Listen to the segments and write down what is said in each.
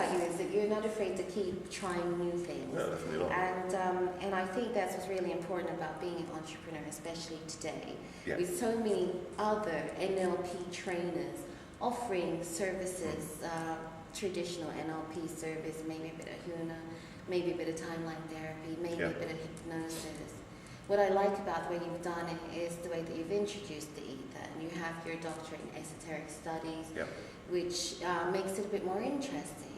about you is that you're not afraid to keep trying new things. No, definitely not. And I think that's what's really important about being an entrepreneur, especially today, Yeah. with so many other NLP trainers offering services, traditional NLP service, maybe a bit of HUNA, maybe a bit of timeline therapy, maybe a bit of hypnosis. What I like about the way you've done it is the way that you've introduced the ether, and you have your doctorate in esoteric studies, which makes it a bit more interesting.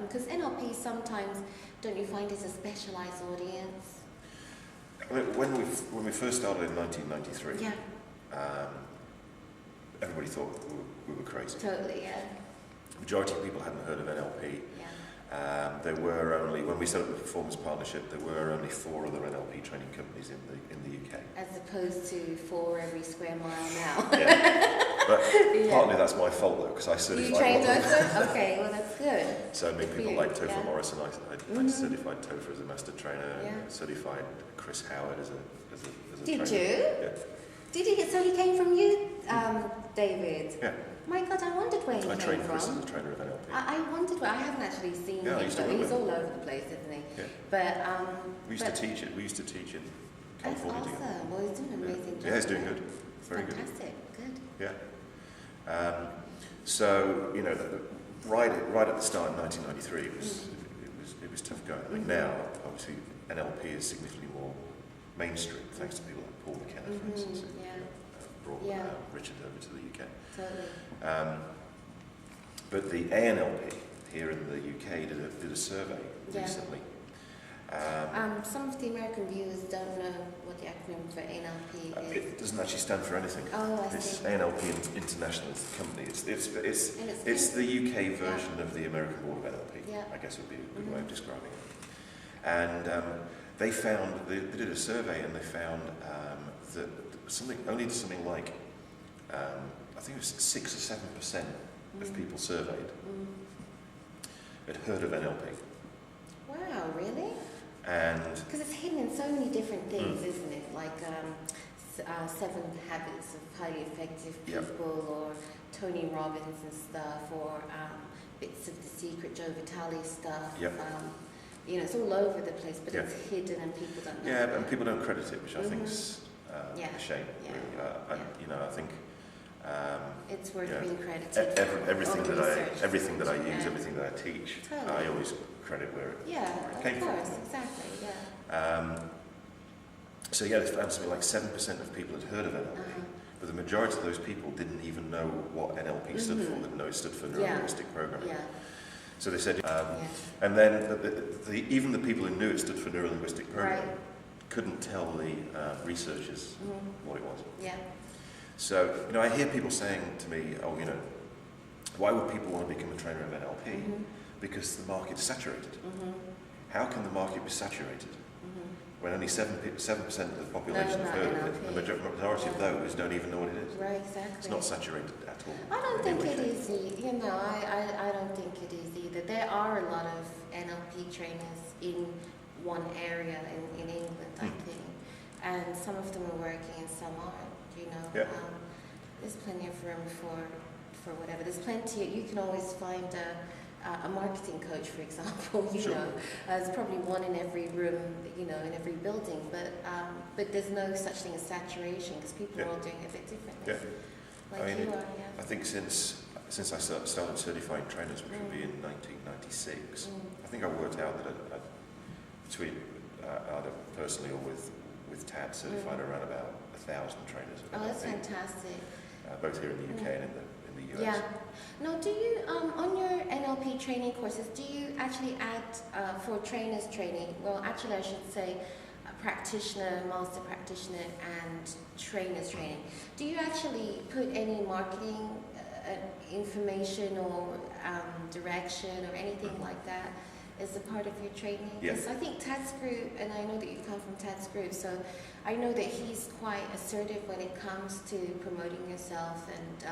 Because NLP sometimes, don't you find it's a specialized audience? I mean, when we first started in 1993, everybody thought we were crazy. Totally, yeah. The majority of people hadn't heard of NLP. There were only, when we set up the Performance Partnership, there were only 4 other NLP training companies in the UK. As opposed to 4 every square mile now. But partly that's my fault though, because I certified. You trained also? Okay, well that's good. So many people like Topher Morrison. I certified Topher as a master trainer. Certified Chris Howard as a trainer. Did you? Yeah. Did he? So he came from you, David? Yeah. My God, I wondered where he came from. I trained Chris as a trainer of NLP. I wondered where. I haven't actually seen him, but he's all over the place, isn't he? Yeah. But we used to teach it. We used to teach in California together. That's awesome. Well, he's doing an amazing job. Yeah, he's doing good. Very fantastic. Good. Yeah. So you know, right at the start in 1993, it was tough going. I mean, now obviously NLP is significantly more mainstream, thanks to people like Paul McKenna, for instance. Brought Richard over to the UK. Totally. But the ANLP here in the UK did a survey recently. Some of the American viewers don't know what the acronym for ANLP is. It doesn't actually stand for anything. Oh, I It's see. ANLP International is the company. It's the UK version of the American Board of NLP. I guess would be a good way of describing it. And they did a survey and they found that something like I think it was 6 or 7% of people surveyed had heard of NLP. Wow, really? And because it's hidden in so many different things, isn't it? Like 7 Habits of Highly Effective People, or Tony Robbins and stuff, or bits of The Secret, Joe Vitale stuff. You know, it's all over the place, but it's hidden and people don't know. Yeah, and people don't credit it, which I think is a shame. Really. You know, I think it's worth being credited. Everything that I use, everything that I teach, I always credit where it came from. Exactly. So they found something like 7% of people had heard of NLP, but the majority of those people didn't even know what NLP stood for. Didn't know it stood for neuro-linguistic programming. So they said, and then even the people who knew it stood for neuro-linguistic programming couldn't tell the researchers what it was. So, you know, I hear people saying to me, oh, you know, why would people want to become a trainer of NLP? Because the market is saturated. How can the market be saturated when only 7% of the population have heard of it? The majority of those don't even know what it is. Right, exactly. It's not saturated at all. I don't think it is, you know, I don't think it is either. There are a lot of NLP trainers in one area in England, I think. And some of them are working and some aren't. You know, there's plenty of room for whatever. There's plenty. You can always find a marketing coach, for example. You know, there's probably one in every room. You know, in every building. But there's no such thing as saturation because people are all doing it a bit differently. Like I mean, I think since I started certifying trainers, which would be in 1996, I think I worked out that between either personally or with TAD certified around about 1,000 trainers. Oh, that's fantastic. Both here in the UK and in the US. Now, do you, on your NLP training courses, do you actually add, for trainers training, well, actually I should say practitioner, master practitioner, and trainers training, do you actually put any marketing information or direction or anything like that as a part of your training? Because I think Tad's group, and I know that you come from Tad's group, so I know that he's quite assertive when it comes to promoting yourself and,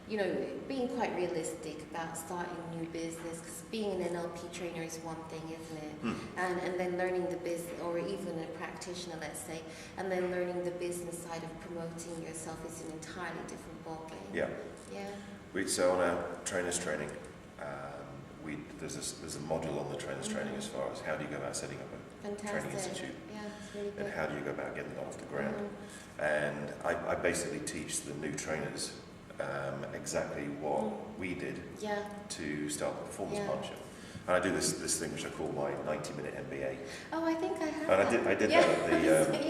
you know, being quite realistic about starting new business, because being an NLP trainer is one thing, isn't it? And then learning the business, or even a practitioner, let's say, and then learning the business side of promoting yourself is an entirely different ballgame. So on our trainers training, we there's a module on the trainers training as far as how do you go about setting up a training institute, It's really good. and how do you go about getting it off the ground. And I basically teach the new trainers exactly what we did to start the performance partnership. And I do this thing which I call my 90-minute MBA. Oh, I think I have. And I did that at the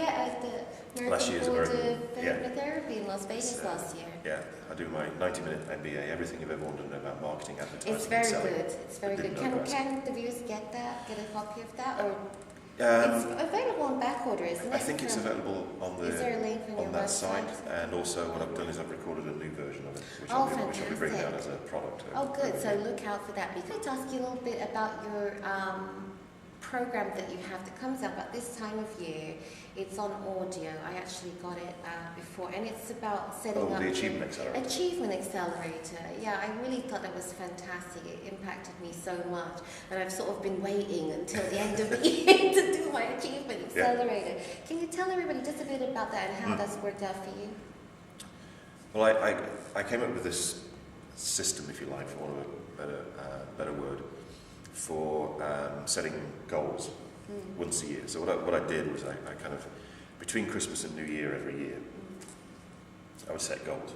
at the American last year's Board American of Behavioral Therapy in Las Vegas last year. Yeah, I do my 90-minute MBA. Everything you've ever wanted to know about marketing, advertising, It's very selling. good. It's very good. Can the viewers get that? Get a copy of that, or it's available on back order, isn't it? I think it's available on Is there a link on that website? site, and also what I've done is I've recorded a new version of it, which Oh, I'll be bringing out fantastic. as a product. Oh, good. So look out for that. I'd like to ask you a little bit about your program that you have that comes out about this time of year. It's on audio. I actually got it before, and it's about setting up the Achievement Accelerator. Achievement Accelerator. Yeah, I really thought that was fantastic. It impacted me so much, and I've sort of been waiting until the end of the year to do my Achievement Accelerator. Can you tell everybody just a bit about that and how that's worked out for you? Well, I came up with this system, if you like, for want of a better word, for setting goals once a year. So what I did was I kind of, between Christmas and New Year every year, I would set goals.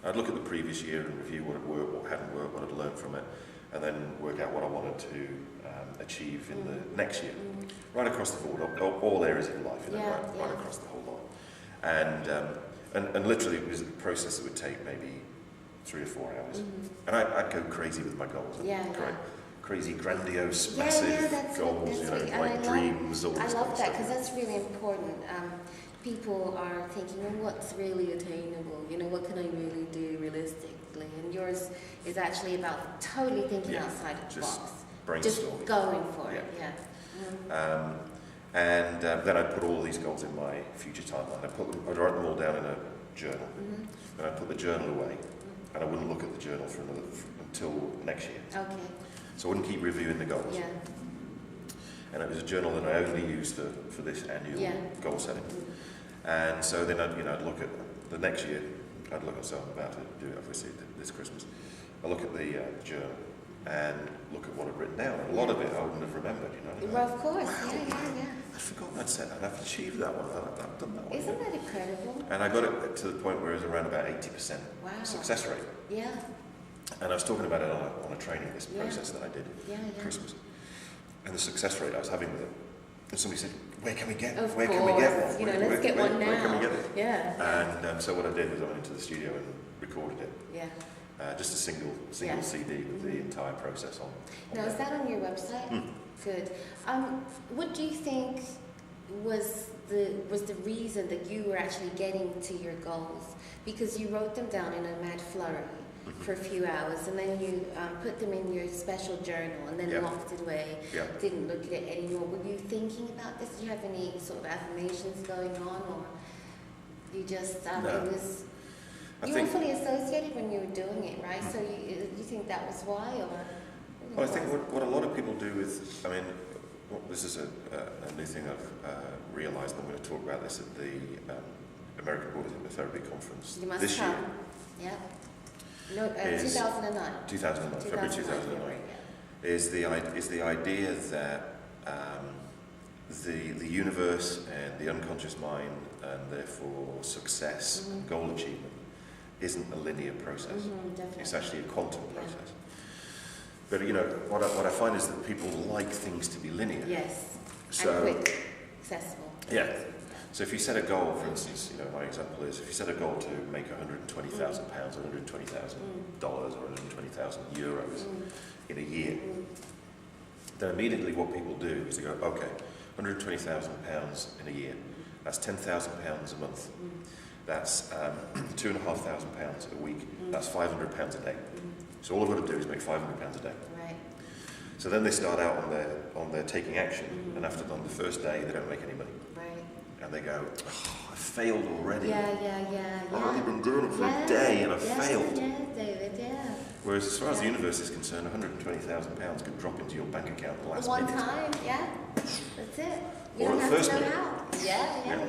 I'd look at the previous year and review what had worked, what hadn't worked, what I'd learned from it, and then work out what I wanted to achieve in the next year, right across the board, all areas of life, right across the whole lot. And literally it was a process that would take maybe 3 or 4 hours. And I'd go crazy with my goals. Crazy, grandiose, massive goals, dreams, all this I love that, because stuff. that's really important. People are thinking, well, what's really attainable? You know, what can I really do realistically? And yours is actually about totally thinking outside of the box. Just going for it, And then I'd put all these goals in my future timeline. I'd write them all down in a journal. And I'd put the journal away, and I wouldn't look at the journal until next year. Okay. So I wouldn't keep reviewing the goals. Yeah. And it was a journal that I only used for this annual goal setting. And so then I'd look at the next year. I'd look at, so I'm about to do it obviously this Christmas. I look at the journal and look at what I'd written down. And a lot of it I wouldn't have remembered, you know. Well, of course, I'd forgotten I'd said that, and I've achieved that one. I've done that one. Isn't that incredible? And I got it to the point where it was around about 80% success rate. Yeah. And I was talking about it on a training, this process that I did at Christmas. And the success rate I was having with it. And somebody said, where can we get one? You know, let's get one now. Where can we get it? Yeah. And so what I did was I went into the studio and recorded it. Yeah. Just a single CD with the entire process on. Now, is that on your website? Good. What do you think was the reason that you were actually getting to your goals? Because you wrote them down in a mad flurry for a few hours, and then you put them in your special journal, and then locked it away. Didn't look at it anymore. Were you thinking about this? Did you have any sort of affirmations going on, or you just it was? You were fully associated when you were doing it, right? So you think that was why, or? Well, I think what a lot of people do with, this is a new thing I've realised, and I'm going to talk about this at the American Board of Therapy Conference this year. Yeah. No, 2009. 2009, February 2009. Is the idea that the universe and the unconscious mind, and therefore success, goal achievement, isn't a linear process. It's actually a quantum process. But you know, what I find is that people like things to be linear. Yes. So, and quick, accessible. Yeah. So if you set a goal, for instance, you know, my example is if you set a goal to make £120,000 or $120,000 or €120,000 in a year, then immediately what people do is they go, okay, £120,000 in a year, that's £10,000 a month. That's £2,500 a week. That's £500 a day. So all I've got to do is make £500 a day. Right. So then they start out on their taking action, and after on the first day they don't make any money. Right. And they go, oh, I failed already. Yeah. I've only been doing it for a day and I failed. Yeah, David, yeah. Whereas as far as the universe is concerned, £120,000 could drop into your bank account the last minute. One time, yeah. That's it. You Or don't the have first to know minute. how. Yeah.